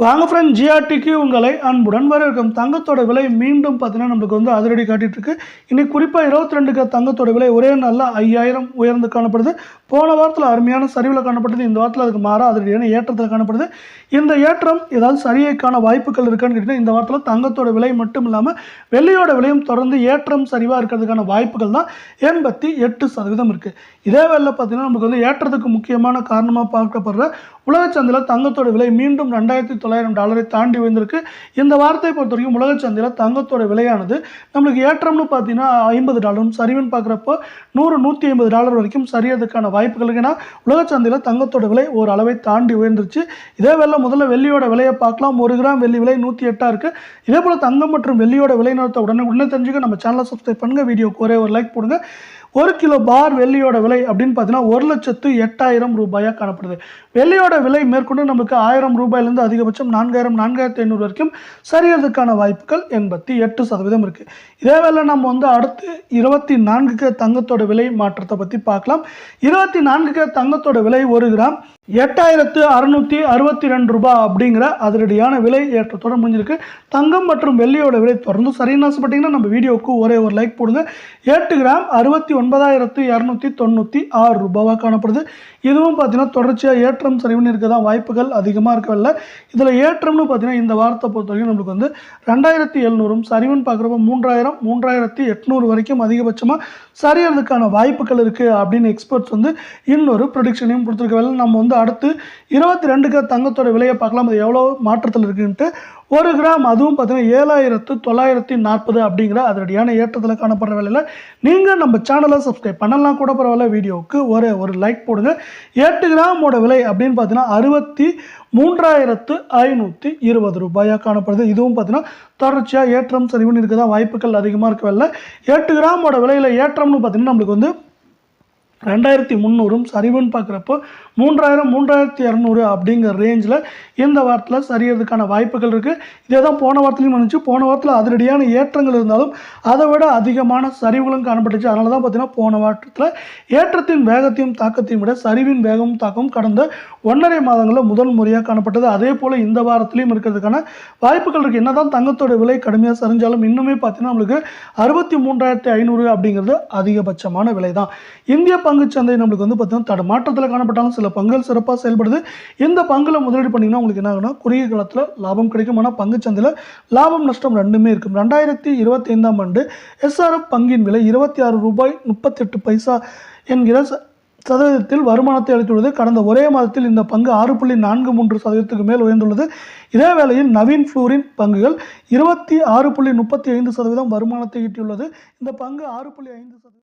வாங்க ஃப்ரெண்ட், ஜிஆர்டிக்கு உங்களை அன்புடன் வரவேற்கும். தங்கத்தோட விலை மீண்டும் பார்த்தீங்கன்னா நம்மளுக்கு வந்து அதிரடி காட்டிட்டு இருக்கு. இன்னைக்கு குறிப்பாக 22 தங்கத்தோட விலை ஒரே நாளில் 5000 உயர்ந்து காணப்படுது. போன வாரத்தில் அருமையான சரிவில் காணப்பட்டது. இந்த வாரத்தில் அதுக்கு மாறா அதிரடியான ஏற்றத்தில் காணப்படுது. இந்த ஏற்றம் ஏதாவது சரியைக்கான வாய்ப்புகள் இருக்கான்னு கேட்டிங்கன்னா, இந்த வாரத்தில் தங்கத்தோட விலை மட்டும் இல்லாமல் வெள்ளியோட விலையும் தொடர்ந்து ஏற்றம் சரிவாக இருக்கிறதுக்கான வாய்ப்புகள் தான் 88% இருக்குது. இதே வேளையில் பார்த்தீங்கன்னா நமக்கு வந்து ஏற்றத்துக்கு முக்கியமான காரணமாக பார்க்கப்படுற உலக சந்தையில் தங்கத்தோட விலை மீண்டும் $2900 தாண்டி வந்திருக்கு. இந்த வாரத்தை பொறுத்த வரைக்கும் உலக சந்தையில் தங்கத்தோட விலையானது நம்மளுக்கு ஏற்றம்னு பார்த்தீங்கன்னா $50, சரிவுன்னு பார்க்குறப்போ $100-150 வரைக்கும் சரியறதுக்கான வாய்ப்புகள் இருக்கு. ஏன்னா உலக சந்தையில் தங்கத்தோட விலை ஒரு அளவை தாண்டி உயர்ந்துருச்சு. இதே வேளை முதல்ல வெள்ளியோட விலையை பார்க்கலாம். 1 கிராம் வெள்ளி விலை 108 இருக்குது. இதே போல் தங்கம் மற்றும் வெள்ளியோட விலை நிறுத்த உடனே தெரிஞ்சுக்க நம்ம சேனலை சப்ஸ்கிரைப் பண்ணுங்கள். வீடியோக்கு ஒரே ஒரு லைக் போடுங்க. 1 கிலோ பார் வெள்ளியோட விலை அப்படின்னு பார்த்தீங்கன்னா 1,08,000 ரூபாயாக காணப்படுது. வெள்ளியோட விலை மேற்கொண்டு நமக்கு $1000 அதிகபட்சம் 4000-4500 வரைக்கும் சரியறதுக்கான வாய்ப்புகள் 88% இருக்குது. இதே வேளை நம்ம வந்து அடுத்து 24 தங்கத்தோட விலை மாற்றத்தை பற்றி பார்க்கலாம். 24 தங்கத்தோட விலை 1 கிராம் 8662 ரூபாய் அப்படிங்கிற அதிரடியான விலை ஏற்றத்தோடு முடிஞ்சிருக்கு. தங்கம் மற்றும் வெள்ளியோட விலை தொடர்ந்து சரின்னு ஆசைப்பட்டீங்கன்னா நம்ம வீடியோவுக்கு ஒரே ஒரு லைக் போடுங்க. 8 கிராம் 69,296 ரூபாவாக காணப்படுது. இதுவும் பார்த்தீங்கன்னா தொடர்ச்சியாக ஏற்றம் சரிவுன்னு இருக்க தான் வாய்ப்புகள் அதிகமாக இருக்கவில்லை. இதில் ஏற்றம்னு பார்த்தீங்கன்னா இந்த வாரத்தை பொறுத்த வரைக்கும் நம்மளுக்கு வந்து 2700 சரிவுன்னு பார்க்குறப்ப 3000-3800 வரைக்கும் அதிகபட்சமாக சரியறதுக்கான வாய்ப்புகள் இருக்குது அப்படின்னு எக்ஸ்பர்ட்ஸ் வந்து இன்னொரு ப்ரொடிக்ஷனையும் கொடுத்துருக்க. நம்ம வந்து அடுத்து 22 தங்கத்தோட விலையை பார்க்கலாம். அது எவ்வளோ மாற்றத்தில் இருக்குன்ட்டு. 1 கிராம் அதுவும் பார்த்தீங்கன்னா 7940 அப்படிங்கிற அதிரடியான ஏற்றத்தில் காணப்படுற வேலையில் நீங்கள் நம்ம சேனலை சப்ஸ்கிரைப் பண்ணலாம் கூட பரவாயில்ல. வீடியோவுக்கு ஒரு லைக் போடுங்க. 8 கிராமோட விலை அப்படின்னு பார்த்தீங்கன்னா 63,520 ரூபாயாக காணப்படுது. இதுவும் பார்த்தீங்கன்னா தொடர்ச்சியாக ஏற்றம் சரிவுன்னு இருக்க தான் வாய்ப்புகள் அதிகமாக இருக்கவில்லை. 8 கிராமோட விலையில் ஏற்றம்னு பார்த்தீங்கன்னா நம்மளுக்கு வந்து 2300 சரிவுன்னு பார்க்குறப்போ 3000-3200 அப்படிங்கிற ரேஞ்சில் இந்த வாரத்தில் சரியறதுக்கான வாய்ப்புகள் இருக்குது. இதே தான் போன வாரத்துலையும் வந்துச்சு. போன வாரத்தில் அதிரடியான ஏற்றங்கள் இருந்தாலும் அதை விட அதிகமான சரிவுகளும் காணப்பட்டுச்சு. அதனால தான் பார்த்தீங்கன்னா போன வாரத்தில் ஏற்றத்தின் வேகத்தையும் தாக்கத்தையும் விட சரிவின் வேகமும் தாக்கமும் கடந்த 1.5 மாதங்களில் முதல் முறையாக காணப்பட்டது. அதே போல் இந்த வாரத்திலையும் இருக்கிறதுக்கான வாய்ப்புகள் இருக்குது. என்ன தான் தங்கத்தோட விலை கடுமையாக சரிஞ்சாலும் இன்னுமே பார்த்தீங்கன்னா நம்மளுக்கு 63,500 அப்படிங்கிறது அதிகபட்சமான விலை தான். இந்திய பங்குச்சந்தை நம்மளுக்கு வந்து பார்த்தீங்கன்னா தடுமாற்றத்தில் காணப்பட்டாலும் சில பங்குகள் சிறப்பாக செயல்படுது. இந்த பங்கில் முதலீடு பண்ணிங்கன்னா உங்களுக்கு என்ன ஆகுனா குறுகிய காலத்தில் லாபம் கிடைக்கும். ஆனால் பங்குச்சந்தையில் லாபம் நஷ்டம் ரெண்டுமே இருக்கும். 2025ஆம் ஆண்டு SRF பங்கின் விலை ₹26.38 என்கிற சதவீதத்தில் வருமானத்தை அளித்துள்ளது. கடந்த ஒரே மாதத்தில் இந்த பங்கு 6.43% மேல் உயர்ந்துள்ளது. இதே வேளையில் நவீன் ஃப்ளூரின் பங்குகள் 26.35% வருமானத்தை ஈட்டியுள்ளது. இந்த பங்கு 6.5%